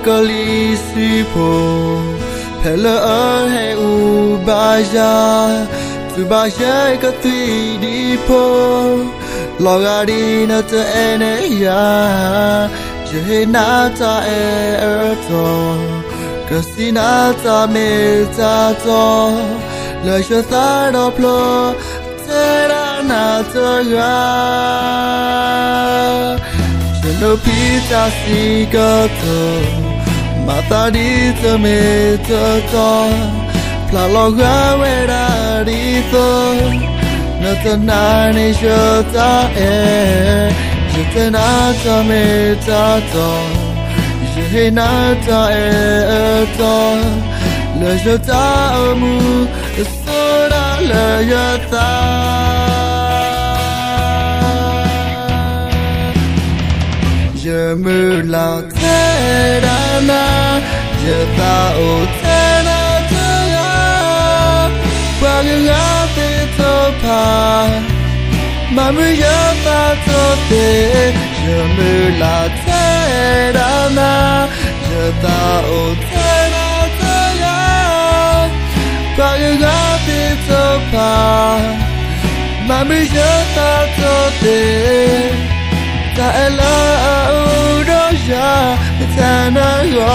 kali sipo pela he ubaya tu baya ka tui di po logari na te ene ya je na ta to kasina ta me ta to le shata do plo tera na ta ga no pita si gato mata di te me to pla loga wera di to na ta na ni shata je na ta me ta to je na ta to le shata mu sora le yata je me la terana je ta o tena tera baga te to pa mami je ta to te je me la terana je ta o tena tera baga te to pa mami je ta to te ta ela do ya ta na yo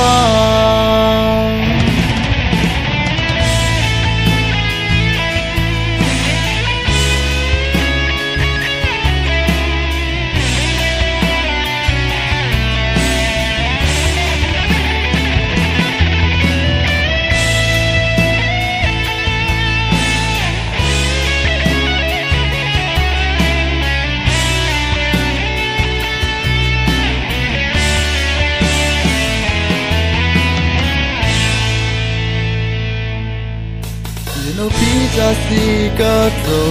no pita si gato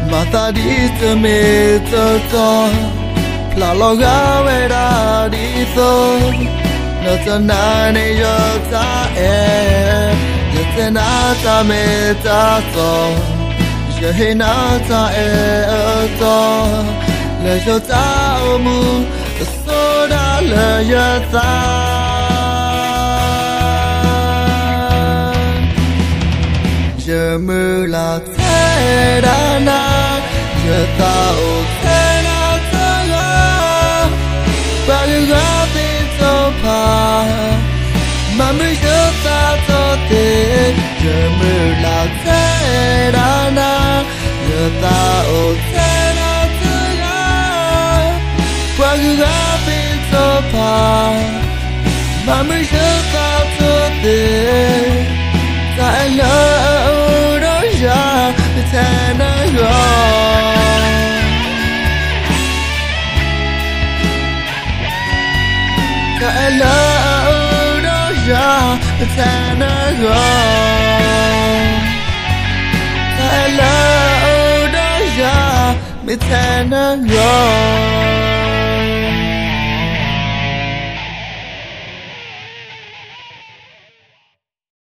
mata di te me to pla loga wera di to no ta na ne yo ta je te na ta me ta to je na ta to le yo ta mu so da le yo ta je me la terana je ta o tena tera baga te to pa mami je ta to te je me la terana je ta o tena tera baga te to pa mami je ta to te ta la Tana go ta la do ya tana go ta la do ya tana go